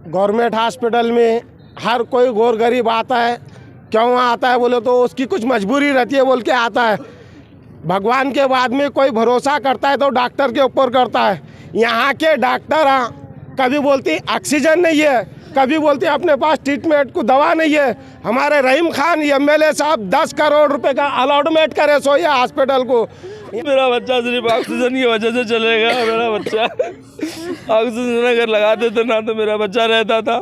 Government hospital में हर कोई गौर गरीब आता है। क्यों आता है बोले तो उसकी कुछ मजबूरी रहती है बोल के आता है। भगवान के बाद में कोई भरोसा करता है तो डॉक्टर के ऊपर करता है। यहाँ के डॉक्टर कभी बोलती ऑक्सीजन नहीं है, कभी बोलते अपने पास ट्रीटमेंट को दवा नहीं है। हमारे रहीम खान एमएलए साहब 10 करोड़ रुपए का अलॉटमेंट करे सो ये हॉस्पिटल को। मेरा बच्चा सिर्फ ऑक्सीजन की वजह से चलेगा। मेरा बच्चा ऑक्सीजन अगर लगा देते ना तो मेरा बच्चा रहता था।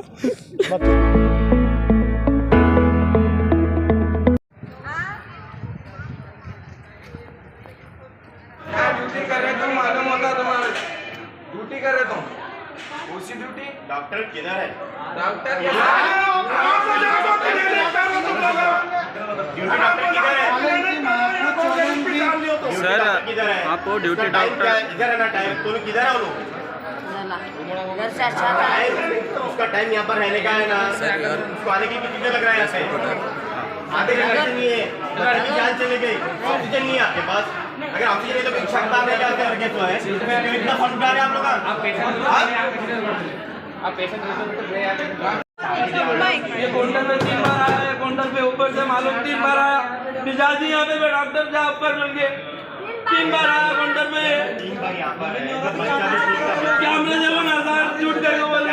ड्यूटी कर रहे तुम, मालूम होता तुम्हारा ड्यूटी कर रहे तुम। उसी ड्यूटी डॉक्टर किधर है? डॉक्टर ड्यूटी डॉक्टर किधर है? सर किधर है? आपको ड्यूटी टाइम डॉक्टर क्या है? इधर है ना टाइम। तुम किधर है? लोग उसका टाइम यहाँ पर रहने का है ना। उसको आने की कितनी देर लग रहा है? यहाँ से आधे घंटे से नहीं है। डॉक्टर की जान चली गई। ऑक्सीजन नहीं है आपके पास। अगर ऑक्सीजन नहीं तो कोई क्षमता नहीं क्या करके तो है। क्यों इतना फंड उठा रहे हैं आप लोग? आप पेशेंट ये काउंटर पे 3 बार आया है। काउंटर पे ऊपर से मालूम 3 बार आया। मिजाजी यहाँ पे डॉक्टर जा ऊपर मिल गए 3 बार आया काउंटर पे। 3 बार यहाँ पर है। इधर बच्चा भी ठीक कर रहा है। कैमरे जब ना सर झूठ करके बोले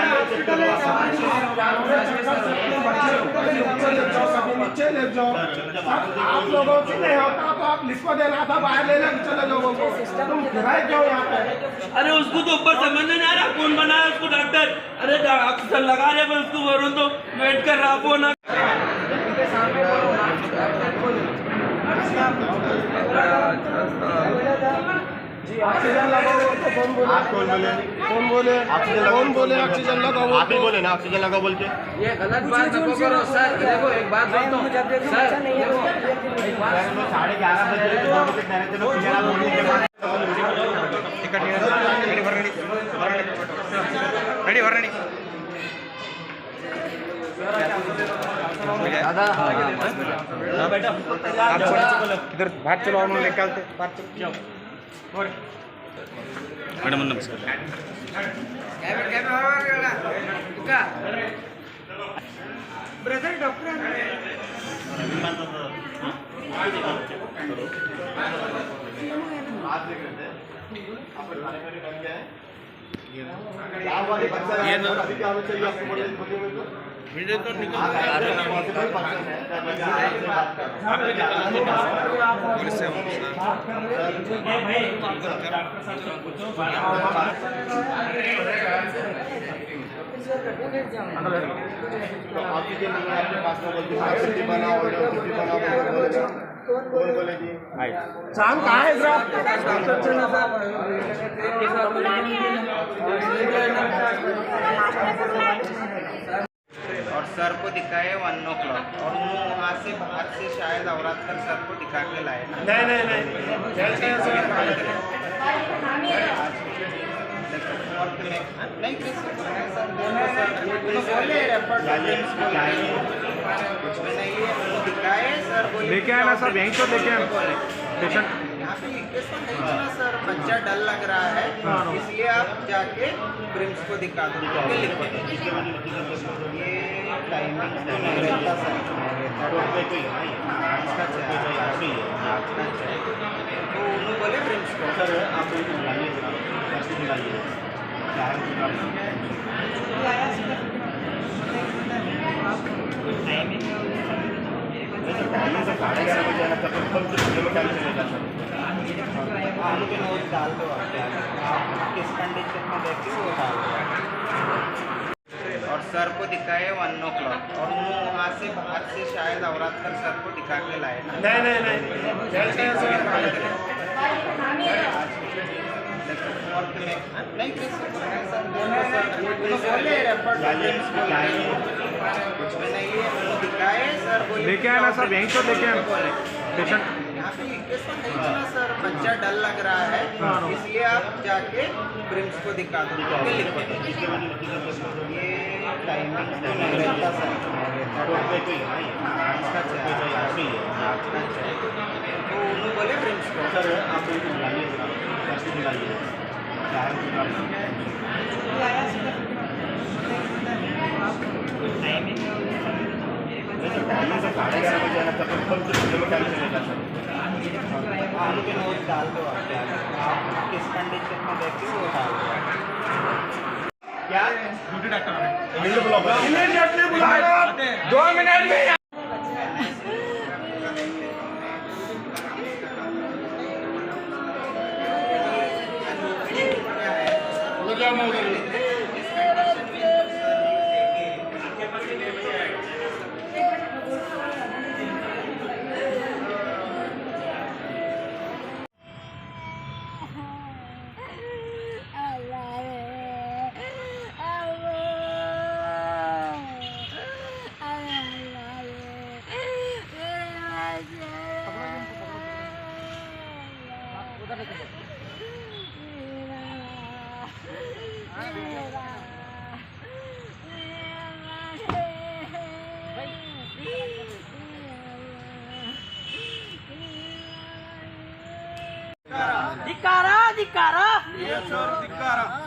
आप लोगों से नहीं होता तो आप लिखो देना था, बाहर ले लेके चले लोगों को। तुम गिराए क्यों यहाँ पे? अरे उसको तो ऊपर समझ नहीं आ रहा कौन बनाया उसको डॉक्टर। अरे ऑक्सीजन लगा रहे पर उसको बोलो तो वेट कर रहा वो ना। ऑक्सीजन लगाओ तो कौन बोले? आप कौन बोले? कौन बोले? कौन बोले ऑक्सीजन लगाओ? आप ही बोले ना ऑक्सीजन लगाओ बोल के। ये गलत बात नको करो सर। देखो एक बात बोलता हूँ सर, देखो 11:30 बजे बोलने के बाद इधर बाहर चलो, हम निकालते मैडम नमस्कार। ब्रदर डॉक्टर क्या हुआ? अभी क्या होना चाहिए आपको? वीडियो तो निकल ऑक्सीजन नहीं है आपके पास में बोलते बनाओ कौन बोलेगी? शाम कहाँ है और सर को दिखाए 1 o'clock और उन्होंने वहाँ से बाहर से शायद औरत कर सर को दिखा के लाए ना। नहीं कुछ भी नहीं है। उनको दिखाए सर लेके आना सर, यहीं तो लेके आना पेशेंट। यहाँ पे लिखते तो ना सर बच्चा डर लग रहा है इसलिए आप जाके प्रिंस को दिखा दो। ये टाइमिंग तो नहीं रहता सर। तो उन्होंने बोले प्रिंस को सर आप टाइमिंग से 11:30 बजे आना था। उनके नोट डाल दो आप किस कंडीशन में देखते हो वो डाल दो। और सर को दिखाए 1 o'clock और उन्होंने वहाँ से बाहर से शायद औरत कर सर को दिखा के लाए ना। नहीं कुछ भी नहीं है। उनको दिखाए सर लेके आना सर, यहीं तो लेके आना पेशेंट। यहाँ पे लिखते तो ना सर बच्चा डर लग रहा है इसलिए आप जाके प्रिंस को दिखा दो। ये टाइमिंग तो नहीं रहता सर। तो उन्होंने बोले प्रिंस को सर आप बुलाइए 11 बजे आना तब कब टाइम चलेगा सर? उनके नोट डाल दो आप किस कंडीशन में देखते हो वो डाल दो। क्या ड्यूटी डॉक्टर मिनट बुलाओ इमीडिएटली बुलाओ 2 मिनट में। ಧಿಕ್ಕಾರ ಧಿಕ್ಕಾರ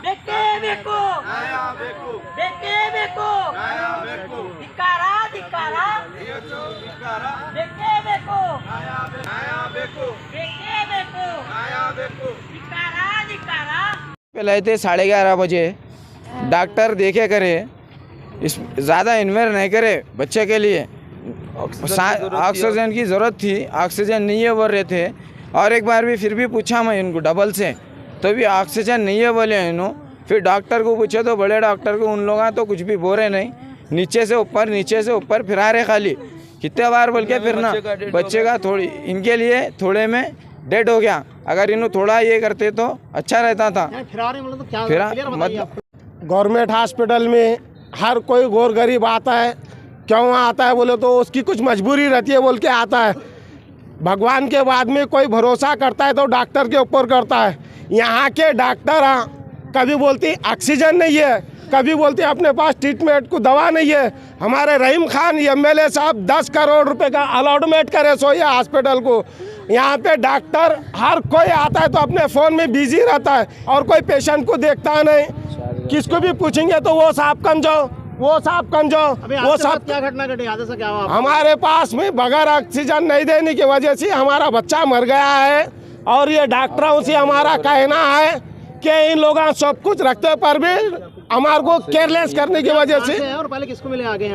ಬೇಕೇ ಬೇಕು ಬೇಕೇ ಬೇಕು ಧಿಕ್ಕಾರ ಧಿಕ್ಕಾರ ಬೇಕೇ ಬೇಕು ಬೇಕೇ ಬೇಕು ಧಿಕ್ಕಾರ ಧಿಕ್ಕಾರ पहले थे 11:30 बजे डॉक्टर देखे करे इस ज़्यादा इन्वेस्ट नहीं करे बच्चे के लिए ऑक्सीजन की ज़रूरत थी ऑक्सीजन नहीं है बोल रहे थे और एक बार भी फिर भी पूछा मैं इनको डबल से तो भी ऑक्सीजन नहीं है बोले इन्हों फिर डॉक्टर को पूछे तो बड़े डॉक्टर को उन लोग तो कुछ भी बोल रहे नहीं नीचे से ऊपर फिरा रहे खाली कितने बार बोल के फिर ना बच्चे का थोड़ी इनके लिए थोड़े में डेड हो गया अगर इन्हों थोड़ा ये करते तो अच्छा रहता था फिरा मतलब गवर्नमेंट हॉस्पिटल में हर कोई गौर गरीब आता है। क्यों आता है बोले तो उसकी कुछ मजबूरी रहती है बोल के आता है। भगवान के बाद में कोई भरोसा करता है तो डॉक्टर के ऊपर करता है। यहाँ के डॉक्टर कभी बोलती ऑक्सीजन नहीं है, कभी बोलते अपने पास ट्रीटमेंट को दवा नहीं है। हमारे रहीम खान एमएलए साहब 10 करोड़ रुपए का अलॉटमेंट करे सो ये हॉस्पिटल को। यहाँ पे डॉक्टर हर कोई आता है तो अपने फ़ोन में बिजी रहता है और कोई पेशेंट को देखता नहीं। किसको भी पूछेंगे तो वो साहब कन जाओ, वो साहब कन जाओ, वो साहब। क्या घटना घटी आधे से क्या हुआ? हमारे पास में बगैर ऑक्सीजन नहीं देने की वजह से हमारा बच्चा मर गया है और ये डॉक्टरों से हमारा कहना है कि इन लोगों सब कुछ रखते पर भी हमारे को केयरलेस करने की वजह से। और पहले किसको मिले आगे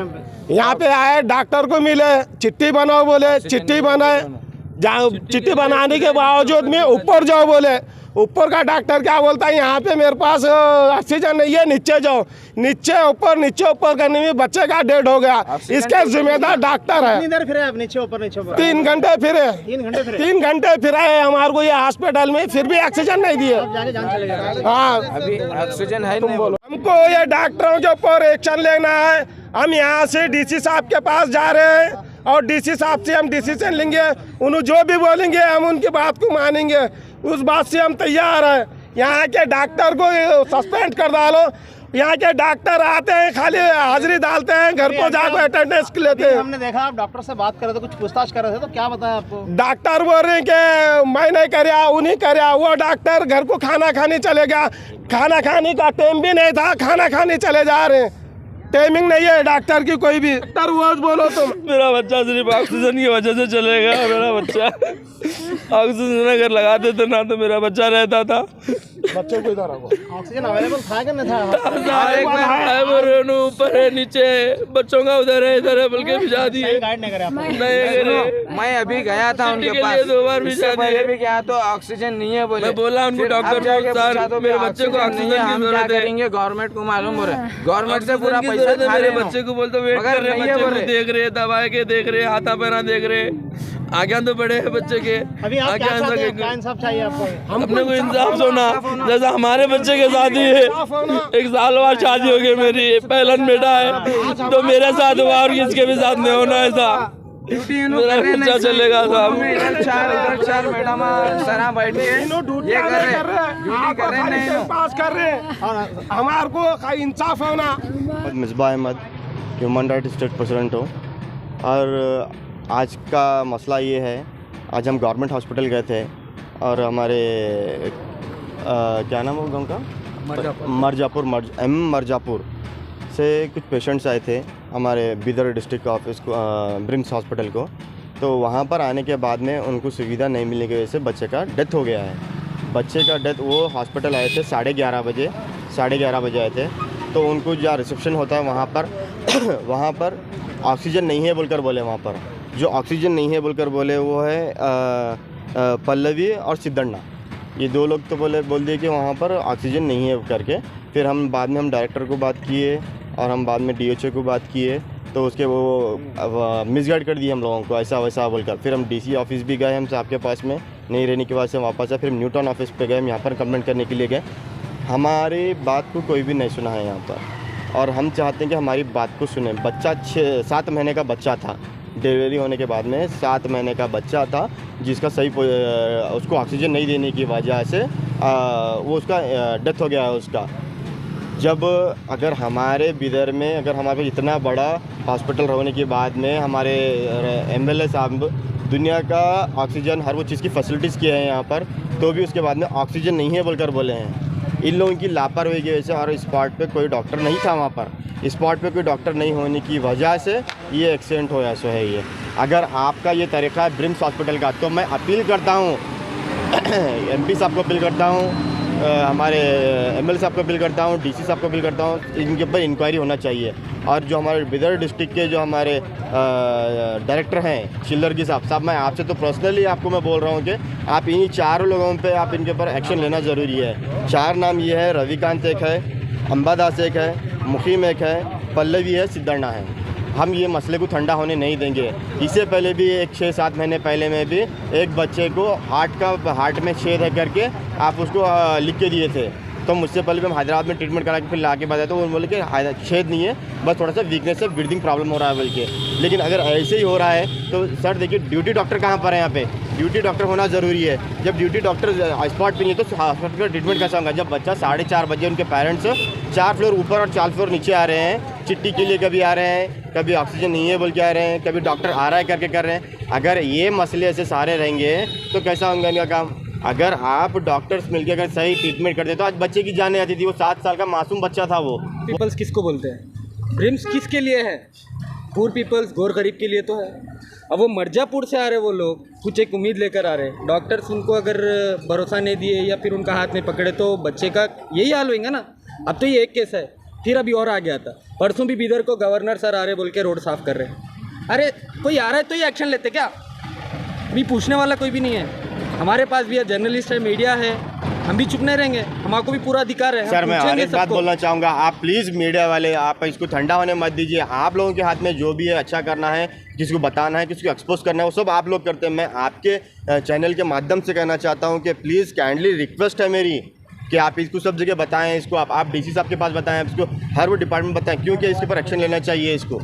यहाँ पे आए डॉक्टर को मिले, चिट्ठी बनाओ बोले, चिट्ठी बनाए। जहाँ चिट्ठी बनाने के बावजूद में ऊपर जाओ बोले, ऊपर का डॉक्टर क्या बोलता है यहाँ पे मेरे पास ऑक्सीजन नहीं है, नीचे जाओ। नीचे ऊपर करने में बच्चे का डेड हो गया। इसके जिम्मेदार डॉक्टर है। कितनी देर फिरे आप नीचे ऊपर 3 घंटे फिरे, 3 घंटे फिरा है हमारे को ये हॉस्पिटल में, फिर भी ऑक्सीजन नहीं दिए। जाके जान चलेगा। हाँ अभी ऑक्सीजन है तुम बोलो। हमको ये डॉक्टरों के ऊपर एक्शन लेना है। हम यहाँ से डीसी साहब के पास जा रहे हैं और डीसी साहब से हम डिसीजन लेंगे। उन्हें जो भी बोलेंगे हम उनकी बात को मानेंगे, उस बात से हम तैयार हैं। यहाँ के डॉक्टर को सस्पेंड कर डालो। यहाँ के डॉक्टर आते हैं खाली हाजिरी डालते हैं, घर को जाकर अटेंडेंस लेते हैं। हमने देखा आप डॉक्टर से बात कर रहे थे, कुछ पूछताछ कर रहे थे, तो क्या बताया आपको? डॉक्टर बोल रहे हैं कि मैं नहीं करया, उन्हीं करया। वो डॉक्टर घर को खाना खाने चले गया, खाना खाने का टाइम भी नहीं था, खाना खाने चले जा रहे हैं। टाइमिंग नहीं है डॉक्टर की कोई भी। डॉक्टर वो बोलो तुम। मेरा बच्चा सिर्फ ऑक्सीजन की वजह से चलेगा। मेरा बच्चा ऑक्सीजन अगर लगाते थे ना तो मेरा बच्चा रहता था। बच्चों को इधर आओ। ऑक्सीजन अवेलेबल था कि नहीं था? ऊपर है नीचे बच्चों का उधर है इधर है, बल्कि भिजा दिए। गाइड नहीं करे आपको? नहीं करे। मैं अभी गया था उनके के पास, लिए 2 बार भिजा पहले दिए। भी गया तो ऑक्सीजन नहीं है बोले। मैं बोला उनको फिर अब डॉक्टर जाके को, पूछा सर तो मेरे बच्चे को ऑक्सीजन की हम क्या जरूरत है। करेंगे, गवर्नमेंट को मालूम हो रहा है, गवर्नमेंट से पूरा की पैसा जरूरत है। खा मेरे रहे बच्चे को बोलते वेट मगर कर रहे, नहीं है बच्चे बोल को रहे। देख रहे, दबाए के देख रहे, हाथा पैरा देख रहे। आगे तो बड़े हैं बच्चे के, अभी आप आगे क्या चाहते हैं? आगे क्या इंसाफ चाहिए आपको? अपने को इंसाफ होना, जैसा हमारे बच्चे के साथ ही है। 1 साल बाद शादी हो गई मेरी, पहला बेटा है तो मेरे साथ हुआ और किसके भी साथ नहीं होना ऐसा। मेरा बच्चा चलेगा साहब। इधर 4 मैडम सरा बैठ के ये कर रहे नहीं पास कर रहे हैं। हमारे को इंसाफ होना। Misba Ahmad human right state president हूँ और आज का मसला ये है, आज हम गवर्नमेंट हॉस्पिटल गए थे और हमारे क्या नाम है गाँव का? मरजापुर से कुछ पेशेंट्स आए थे हमारे बिदर डिस्ट्रिक्ट ऑफिस को, ब्रिम्स हॉस्पिटल को। तो वहाँ पर आने के बाद में उनको सुविधा नहीं मिलने की वजह से बच्चे का डेथ हो गया है। बच्चे का डेथ, वो हॉस्पिटल आए थे 11:30 बजे, 11:30 बजे आए थे। तो उनको जहाँ रिसेप्शन होता है वहाँ पर वहाँ पर ऑक्सीजन नहीं है बोलकर बोले। वहाँ पर जो ऑक्सीजन नहीं है बोलकर बोले वो है पल्लवी और सिद्धण्णा, ये 2 लोग तो बोल दिए कि वहाँ पर ऑक्सीजन नहीं है करके। फिर हम बाद में डायरेक्टर को बात किए और हम बाद में DHO को बात किए, तो उसके वो मिसगाइड कर दिए हम लोगों को, ऐसा वैसा बोलकर। फिर हम DC ऑफिस भी गए हम साहब के पास में, नहीं रहने की वजह से वापस आए। फिर न्यूटन ऑफिस पे गए, हम यहाँ पर कंप्लेंट करने के लिए गए। हमारी बात को कोई भी नहीं सुना है यहाँ पर, और हम चाहते हैं कि हमारी बात को सुने। बच्चा 7 महीने का बच्चा था, डिलीवरी होने के बाद में 7 महीने का बच्चा था, जिसका सही उसको ऑक्सीजन नहीं देने की वजह से वो उसका डेथ हो गया है उसका। जब अगर हमारे बिदर में अगर हमारे इतना बड़ा हॉस्पिटल होने के बाद में हमारे MLA साहब दुनिया का ऑक्सीजन हर वो चीज़ की फैसिलिटीज़ किए हैं यहाँ पर, तो भी उसके बाद में ऑक्सीजन नहीं है बोलकर बोले हैं। इन लोगों की लापरवाही की वजह से, और स्पॉट पे कोई डॉक्टर नहीं था वहाँ पर, स्पॉट पे कोई डॉक्टर नहीं होने की वजह से ये एक्सीडेंट होया सो है। ये अगर आपका ये तरीका है ब्रिम्स हॉस्पिटल का, तो मैं अपील करता हूँ MP साहब को अपील करता हूँ, हमारे MLA साहब को अपील करता हूँ, DC साहब को अपील करता हूँ, इनके ऊपर इंक्वायरी होना चाहिए। और जो हमारे बिदर डिस्ट्रिक्ट के जो हमारे डायरेक्टर हैं चिल्लरगी साहब, मैं आपसे तो पर्सनली आपको मैं बोल रहा हूँ कि आप इन्हीं 4 लोगों पे आप इनके ऊपर एक्शन लेना ज़रूरी है। 4 नाम ये है, रविकांत एक है, अंबादास एक है, मुकीम एक है, पल्लवी है, सिद्धण्णा है। हम ये मसले को ठंडा होने नहीं देंगे। इससे पहले भी एक 6-7 महीने पहले में भी एक बच्चे को हार्ट में छेद है करके आप उसको लिख के दिए थे। तो मुझसे पहले भी हम हैदराबाद में ट्रीटमेंट करा के फिर ला के बताया, तो वो बोले कि छेद नहीं है, बस थोड़ा सा वीकनेस है, ब्रीदिंग प्रॉब्लम हो रहा है बोल के। लेकिन अगर ऐसे ही हो रहा है तो सर देखिए, ड्यूटी डॉक्टर कहाँ पर है यहाँ पे? ड्यूटी डॉक्टर होना ज़रूरी है। जब ड्यूटी डॉक्टर स्पॉट पे नहीं है तो हॉस्पिटल का ट्रीटमेंट कैसा होगा? जब बच्चा 4:30 बजे उनके पेरेंट्स 4 फ्लोर ऊपर और 4 फ्लोर नीचे आ रहे हैं, चिट्ठी के लिए कभी आ रहे हैं, कभी ऑक्सीजन नहीं है बोल के आ रहे हैं, कभी डॉक्टर आ रहा है करके कर रहे हैं। अगर ये मसले ऐसे सारे रहेंगे तो कैसा होगा इनका काम? अगर आप डॉक्टर्स मिलकर अगर सही ट्रीटमेंट करते तो आज बच्चे की जान आती थी। वो 7 साल का मासूम बच्चा था वो। पीपल्स किसको बोलते हैं? ब्रिम्स किसके लिए है? पुअर पीपल्स, गौर गरीब के लिए तो है। अब वो मिर्जापुर से आ रहे वो लोग, कुछ एक उम्मीद लेकर आ रहे। डॉक्टर्स उनको अगर भरोसा नहीं दिए या फिर उनका हाथ नहीं पकड़े तो बच्चे का यही हाल होगा ना। अब तो ये एक केस है, फिर अभी और आ गया था। परसों भी बिदर को गवर्नर सर आ रहे बोल के रोड साफ कर रहे हैं। अरे कोई आ रहा है तो ये एक्शन लेते क्या? अभी पूछने वाला कोई भी नहीं है। हमारे पास भी है, जर्नलिस्ट है, मीडिया है, हम भी चुप नहीं रहेंगे। हमको भी पूरा अधिकार है। सर मैं और एक बात बोलना चाहूँगा, आप प्लीज़ मीडिया वाले आप इसको ठंडा होने मत दीजिए। आप लोगों के हाथ में जो भी है अच्छा करना है, किसी को बताना है, किसी को एक्सपोज करना है, वो सब आप लोग करते हैं। मैं आपके चैनल के माध्यम से कहना चाहता हूँ कि प्लीज़ काइंडली रिक्वेस्ट है मेरी कि आप इसको सब जगह बताएं। इसको आप DC साहब के पास बताएं, इसको हर वो डिपार्टमेंट बताएं, क्योंकि इसके ऊपर एक्शन लेना चाहिए। इसको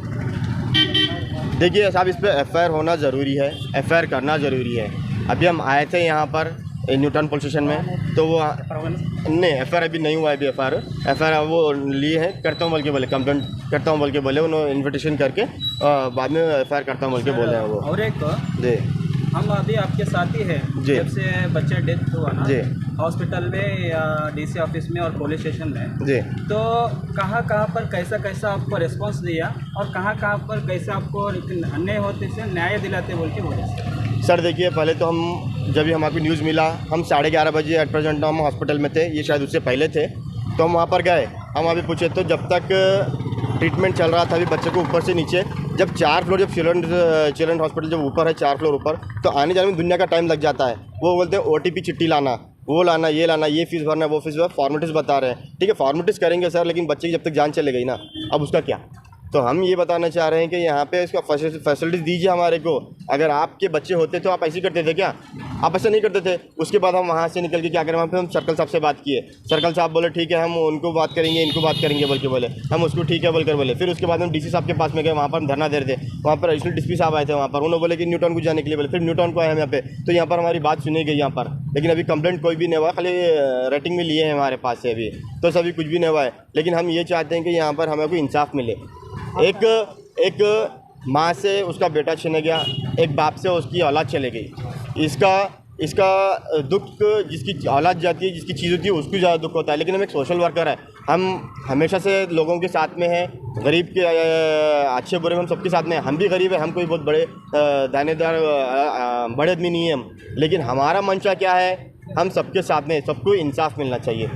देखिए साहब, इस पर FIR होना ज़रूरी है, FIR करना ज़रूरी है। अभी हम आए थे यहाँ पर न्यूटन पुलिस स्टेशन में, तो वो नहीं FIR अभी नहीं हुआ है। अभी FIR वो लिए हैं, करता हूँ बोल के बोले, कंप्लेंट करता हूँ बोल के बोले, उन्होंने इन्विटेशन करके बाद में FIR करता हूँ बोल के बोले हैं वो। और एक जी, हम अभी आपके साथ ही हैं। जी। जब से बच्चा डेथ हुआ ना जी, हॉस्पिटल में या DC ऑफिस में और पुलिस स्टेशन में, जी, तो कहाँ पर कैसा आपको रिस्पांस दिया और कहाँ पर कैसा आपको अन्याय होते से न्याय दिलाते बोल के बोले? सर देखिए, पहले तो हम जब भी हमारे न्यूज़ मिला, हम 11:30 बजे एट प्रेजेंट हम हॉस्पिटल में थे, ये शायद उससे पहले थे। तो हम वहाँ पर गए, हम अभी पूछे तो जब तक ट्रीटमेंट चल रहा था अभी बच्चे को ऊपर से नीचे, जब 4 फ्लोर, जब चिल्ड्रन हॉस्पिटल जब ऊपर है 4 फ्लोर ऊपर, तो आने जाने में दुनिया का टाइम लग जाता है। वो बोलते हैं OTP चिट्ठी लाना, वो लाना, ये लाना, ये फीस भरना, वो फीस भरना, फॉर्मेलिटीज़ बता रहे हैं। ठीक है, फॉर्मेलिटीज़ करेंगे सर, लेकिन बच्चे की जब तक जान चले गई ना, अब उसका क्या? तो हम ये बताना चाह रहे हैं कि यहाँ पे इसका फैसिलिटीज़ दीजिए हमारे को। अगर आपके बच्चे होते तो आप ऐसे ही करते थे क्या? आप ऐसा नहीं करते थे। उसके बाद हम वहाँ से निकल के क्या करें, वहाँ पे हम सर्कल साहब से बात किए। सर्कल साहब बोले ठीक है, हम उनको बात करेंगे, इनको बात करेंगे बोल के बोले, हम उसको ठीक है बोलकर बोले। फिर उसके बाद हम DC साहब के पास में गए, वहाँ पर हम धरना दे रहे थे। वहाँ पर एडिशनल DSP साहब आए थे, वहाँ पर उन्होंने बोले कि न्यूटन को जाने के लिए बोले। फिर न्यूटन को आए हम यहाँ पे, तो यहाँ पर हमारी बात सुनी गई यहाँ पर, लेकिन अभी कंप्लेंट कोई भी नहीं हुआ, खाली रेटिंग में लिए हैं हमारे पास से अभी, तो सभी कुछ भी नहीं हुआ है। लेकिन हम ये चाहते हैं कि यहाँ पर हमें कोई इंसाफ मिले। एक माँ से उसका बेटा छीना गया, एक बाप से उसकी औलाद चले गई। इसका दुख जिसकी औलाद जाती है, जिसकी चीज़ होती है, उसको ज़्यादा दुख होता है। लेकिन हम एक सोशल वर्कर है, हम हमेशा से लोगों के साथ में हैं, गरीब के अच्छे बुरे में हम सबके साथ में हैं। हम भी गरीब हैं, हम कोई बहुत बड़े दानेदार बड़े आदमी नहीं हैं हम, लेकिन हमारा मंशा क्या है, हम सबके साथ में, सबको इंसाफ मिलना चाहिए।